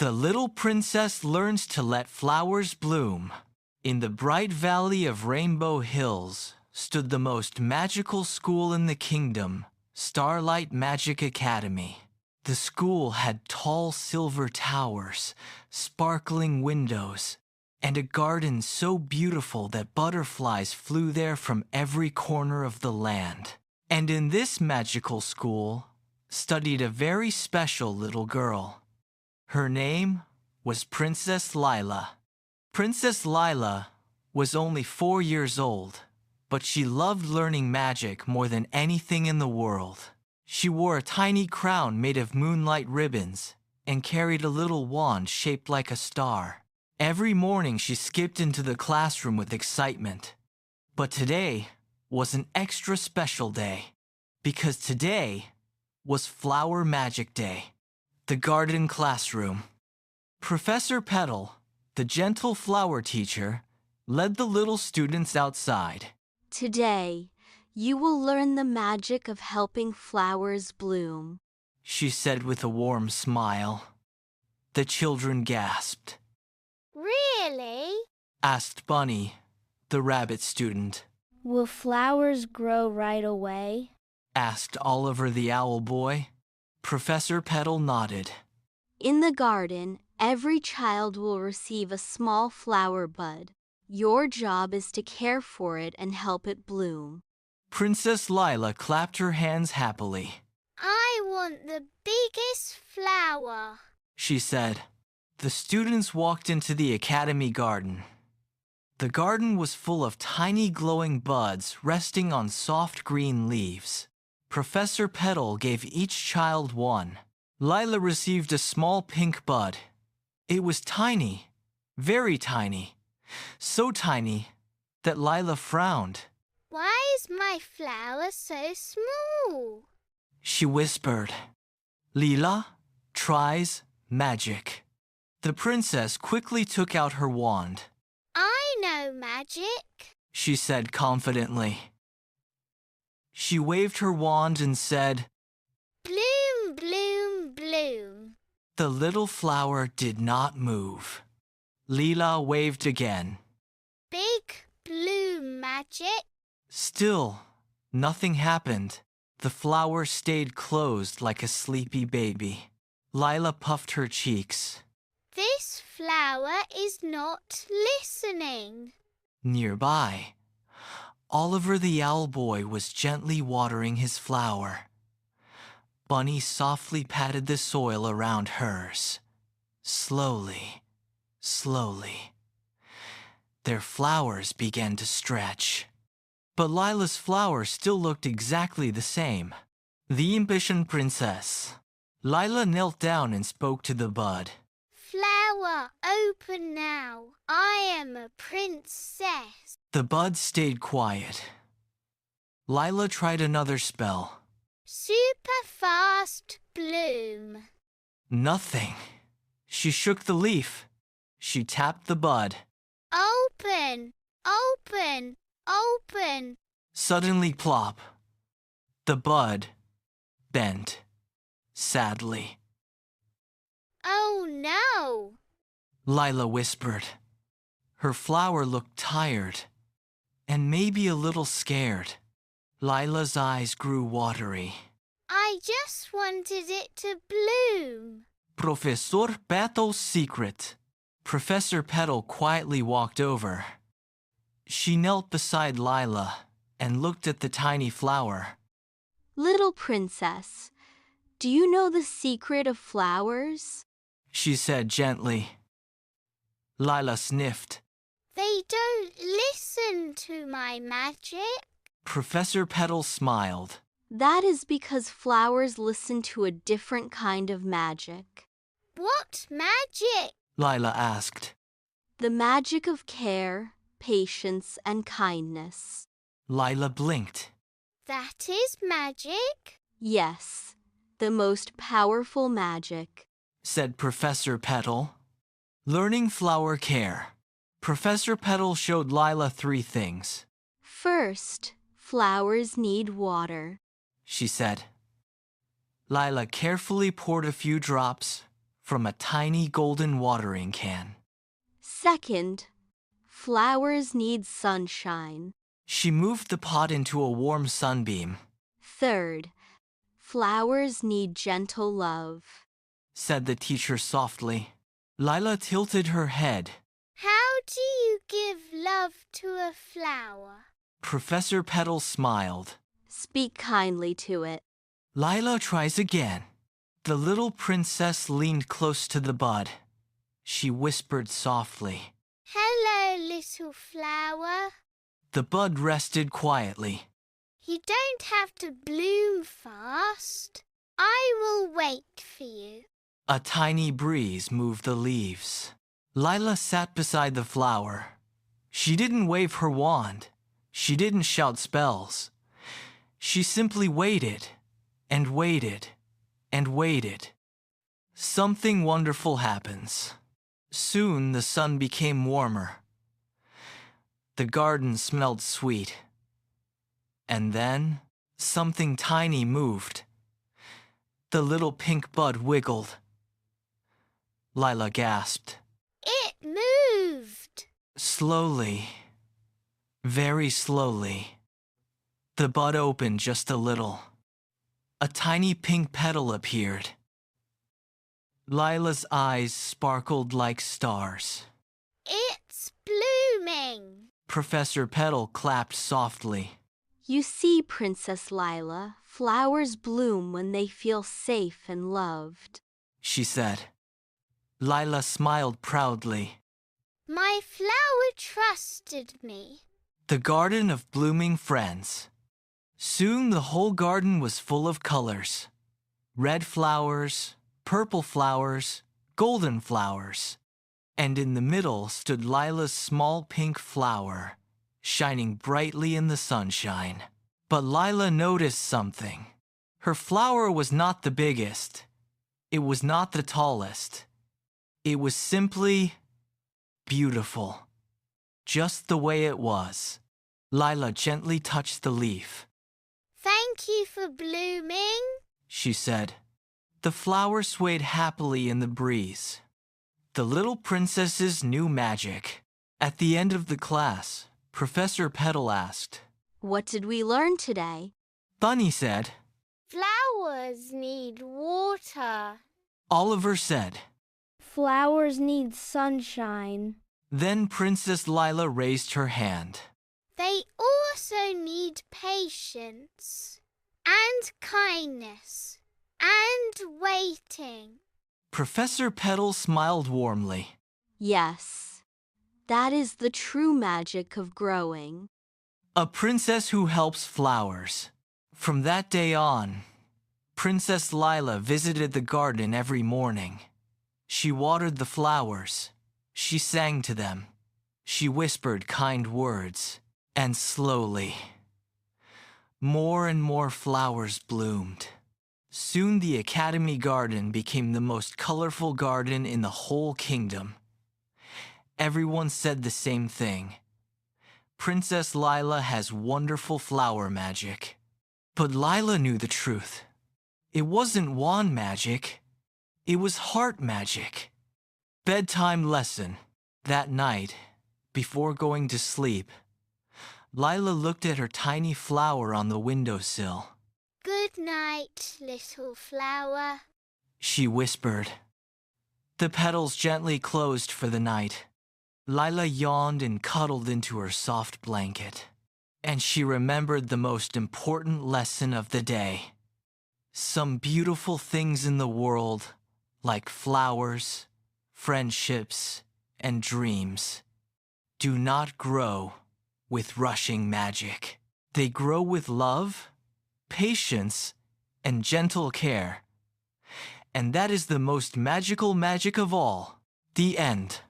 The little princess learns to let flowers bloom. In the bright valley of Rainbow Hills stood the most magical school in the kingdom, Starlight Magic Academy. The school had tall silver towers, sparkling windows, and a garden so beautiful that butterflies flew there from every corner of the land. And in this magical school studied a very special little girl. Her name was Princess Lila. Princess Lila was only 4 years old, but she loved learning magic more than anything in the world. She wore a tiny crown made of moonlight ribbons and carried a little wand shaped like a star. Every morning she skipped into the classroom with excitement. But today was an extra special day, because today was Flower Magic Day. The garden classroom. Professor Petal, the gentle flower teacher, led the little students outside. Today, you will learn the magic of helping flowers bloom, she said with a warm smile. The children gasped. Really? Asked Bunny, the rabbit student. Will flowers grow right away? Asked Oliver the owl boy. Professor Petal nodded. In the garden, every child will receive a small flower bud. Your job is to care for it and help it bloom. Princess Lila clapped her hands happily. I want the biggest flower, she said. The students walked into the academy garden. The garden was full of tiny glowing buds resting on soft green leaves. Professor Petal gave each child one. Lila received a small pink bud. It was tiny, very tiny, so tiny that Lila frowned. Why is my flower so small? She whispered. Lila tries magic. The princess quickly took out her wand. I know magic, she said confidently. She waved her wand and said, bloom, bloom, bloom. The little flower did not move. Lila waved again. Big bloom magic. Still, nothing happened. The flower stayed closed like a sleepy baby. Lila puffed her cheeks. This flower is not listening. Nearby, Oliver the owl boy was gently watering his flower. Bunny softly patted the soil around hers. Slowly, slowly. Their flowers began to stretch. But Lila's flower still looked exactly the same. The impatient princess. Lila knelt down and spoke to the bud. Flower, open now. I am a princess. The bud stayed quiet. Lila tried another spell. Super fast bloom. Nothing. She shook the leaf. She tapped the bud. Open, open, open. Suddenly plop. The bud bent, sadly. Oh no! Lila whispered. Her flower looked tired and maybe a little scared. Lila's eyes grew watery. I just wanted it to bloom. Professor Petal's secret. Professor Petal quietly walked over. She knelt beside Lila and looked at the tiny flower. Little princess, do you know the secret of flowers? She said gently. Lila sniffed. They don't listen to my magic. Professor Petal smiled. That is because flowers listen to a different kind of magic. What magic? Lila asked. The magic of care, patience, and kindness. Lila blinked. That is magic? Yes, the most powerful magic, said Professor Petal. Learning flower care. Professor Petal showed Lila 3 things. First, flowers need water, she said. Lila carefully poured a few drops from a tiny golden watering can. Second, flowers need sunshine. She moved the pot into a warm sunbeam, Third, flowers need gentle love. said the teacher softly. Lila tilted her head. How do you give love to a flower? Professor Petal smiled. Speak kindly to it. Lila tries again. The little princess leaned close to the bud. She whispered softly. Hello, little flower. The bud rested quietly. You don't have to bloom fast. I will wait for you. A tiny breeze moved the leaves. Lila sat beside the flower. She didn't wave her wand. She didn't shout spells. She simply waited and waited and waited. Something wonderful happens. Soon the sun became warmer. The garden smelled sweet. And then something tiny moved. The little pink bud wiggled. Lila gasped. It moved. Slowly, very slowly, the bud opened just a little. A tiny pink petal appeared. Lila's eyes sparkled like stars. It's blooming. Professor Petal clapped softly. You see, Princess Lila, flowers bloom when they feel safe and loved. She said. Lila smiled proudly. My flower trusted me. The garden of blooming friends. Soon the whole garden was full of colors. Red flowers, purple flowers, golden flowers. And in the middle stood Lila's small pink flower, shining brightly in the sunshine. But Lila noticed something. Her flower was not the biggest. It was not the tallest. It was simply beautiful, just the way it was. Lila gently touched the leaf. Thank you for blooming. She said. The flower swayed happily in the breeze. The little princesses knew magic. At the end of the class, Professor Petal asked, What did we learn today? Bunny said. Flowers need water. Oliver said. Flowers need sunshine. Then Princess Lila raised her hand. They also need patience and kindness and waiting. Professor Petal smiled warmly. Yes, that is the true magic of growing. A princess who helps flowers. From that day on, Princess Lila visited the garden every morning. She watered the flowers. She sang to them. She whispered kind words. And slowly, more and more flowers bloomed. Soon the Academy Garden became the most colorful garden in the whole kingdom. Everyone said the same thing. Princess Lila has wonderful flower magic. But Lila knew the truth. It wasn't wand magic. It was heart magic. Bedtime lesson. That night, before going to sleep, Lila looked at her tiny flower on the windowsill. Good night, little flower. She whispered. The petals gently closed for the night. Lila yawned and cuddled into her soft blanket. And she remembered the most important lesson of the day. Some beautiful things in the world, like flowers, friendships, and dreams, do not grow with rushing magic. They grow with love, patience, and gentle care. And that is the most magical magic of all. The end.